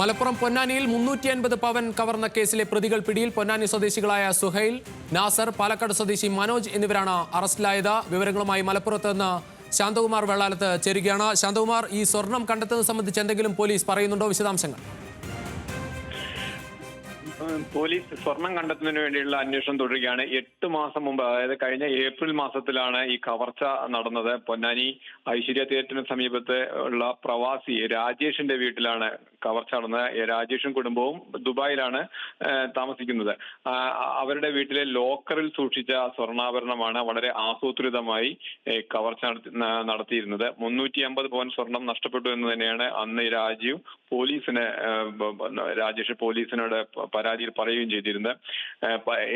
മലപ്പുറം പൊന്നാനിയിൽ 350 പവൻ കവർന്ന കേസിലെ പ്രതികൾ പിടിയിൽ. പൊന്നാനി സ്വദേശികളായ സുഹൈൽ, നാസർ, പാലക്കാട് സ്വദേശി മനോജ് എന്നിവരാണ് അറസ്റ്റിലായത്. വിവരങ്ങളുമായി മലപ്പുറത്ത് നിന്ന് ശാന്തകുമാർ വെള്ളാലത്ത് ചേരുകയാണ്. ശാന്തകുമാർ, ഈ സ്വർണം കണ്ടെത്തുന്നത് സംബന്ധിച്ച് എന്തെങ്കിലും പോലീസ് പറയുന്നുണ്ടോ? വിശദാംശങ്ങൾ. പോലീസ് സ്വർണം കണ്ടെത്തുന്നതിന് വേണ്ടിയുള്ള അന്വേഷണം തുടരുകയാണ്. 8 മാസം മുമ്പ്, അതായത് കഴിഞ്ഞ ഏപ്രിൽ മാസത്തിലാണ് ഈ കവർച്ച നടന്നത്. പൊന്നാനി ഐശ്വര്യ തിയേറ്ററിന് സമീപത്ത് ഉള്ള പ്രവാസി രാജേഷിന്റെ വീട്ടിലാണ് കവർച്ച നടന്നത്. രാജേഷും കുടുംബവും ദുബായിലാണ് താമസിക്കുന്നത്. അവരുടെ വീട്ടിലെ ലോക്കറിൽ സൂക്ഷിച്ച സ്വർണ്ണാഭരണമാണ് വളരെ ആസൂത്രിതമായി കവർച്ച നടത്തിയിരുന്നത്. 350 പവൻ സ്വർണം നഷ്ടപ്പെട്ടു എന്ന് തന്നെയാണ് അന്ന് രാജേഷ് പോലീസിനോട് പരാതിയിൽ പറയുകയും ചെയ്തിരുന്നത്.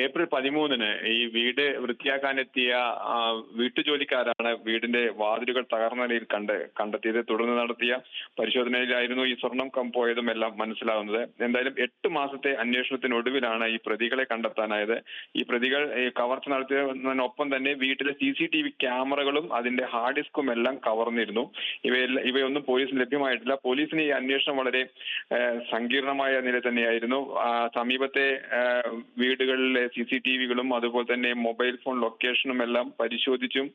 ഏപ്രിൽ 13-ന് ഈ വീട് വൃത്തിയാക്കാനെത്തിയ വീട്ടുജോലിക്കാരാണ് വീടിന്റെ വാതിലുകൾ തകർന്ന നിലയിൽ കണ്ടെത്തിയത്. തുടർന്ന് നടത്തിയ പരിശോധനയിലായിരുന്നു ഈ സ്വർണം പോയതും എല്ലാം മനസ്സിലാവുന്നത്. എന്തായാലും 8 മാസത്തെ അന്വേഷണത്തിനൊടുവിലാണ് ഈ പ്രതികളെ കണ്ടെത്താനായത്. ഈ പ്രതികൾ കവർച്ച നടത്തിയതിനൊപ്പം തന്നെ വീട്ടിലെ CCTV ക്യാമറകളും അതിന്റെ ഹാർഡ് ഡിസ്കും എല്ലാം കവർന്നിരുന്നു. ഇവയൊന്നും പോലീസിന് ലഭ്യമായിട്ടില്ല. പോലീസിന് ഈ അന്വേഷണം വളരെ സങ്കീർണമായ നില തന്നെയായിരുന്നു. സമീപത്തെ വീടുകളിലെ CCTVകളും അതുപോലെ തന്നെ മൊബൈൽ ഫോൺ ലൊക്കേഷനും എല്ലാം പരിശോധിച്ചും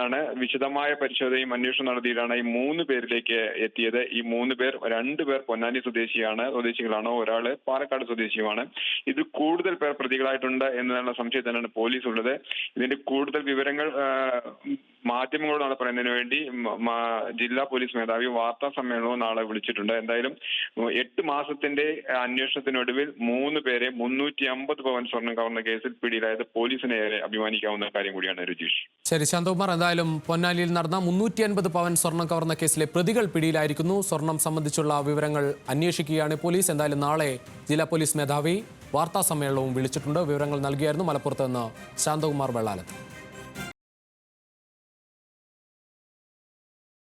ആണ് വിശദമായ പരിശോധനയും അന്വേഷണം നടത്തിയിട്ടാണ് ഈ 3 പേരിലേക്ക് എത്തിയത്. ഈ 3 പേർ, 2 പേർ പൊന്നാനി സ്വദേശികളാണ്, ഒരാള് പാലക്കാട് സ്വദേശിയുമാണ്. ഇത് കൂടുതൽ പേർ പ്രതികളായിട്ടുണ്ട് എന്നുള്ള സംശയം തന്നെയാണ് പോലീസ് ഉള്ളത്. ഇതിന്റെ കൂടുതൽ വിവരങ്ങൾ മാധ്യമങ്ങളോട് നാളെ പറയുന്നതിന് വേണ്ടി ജില്ലാ പോലീസ് മേധാവി വാർത്താ സമ്മേളനവും നാളെ വിളിച്ചിട്ടുണ്ട്. എന്തായാലും 8 മാസത്തിന്റെ അന്വേഷണത്തിനൊടുവിൽ 3 പേരെ 350 പവൻ സ്വർണം കവർന്ന കേസിൽ പിടിയിലായത് പോലീസിനെ അഭിമാനിക്കാവുന്ന കാര്യം കൂടിയാണ്. രജീഷ്. ശരി ശാന്തകുമാർ, എന്തായാലും പൊന്നാനിയിൽ നടന്ന 350 പവൻ സ്വർണം കവർന്ന കേസിലെ പ്രതികൾ പിടിയിലായിരിക്കുന്നു. സ്വർണം സംബന്ധിച്ചുള്ള വിവരങ്ങൾ അന്വേഷിക്കുകയാണ് പോലീസ്. എന്തായാലും നാളെ ജില്ലാ പോലീസ് മേധാവി വാർത്താ സമ്മേളനവും വിളിച്ചിട്ടുണ്ട്. വിവരങ്ങൾ നൽകിയായിരുന്നു മലപ്പുറത്ത് നിന്ന് ശാന്തകുമാർ വെള്ളാലത്ത്.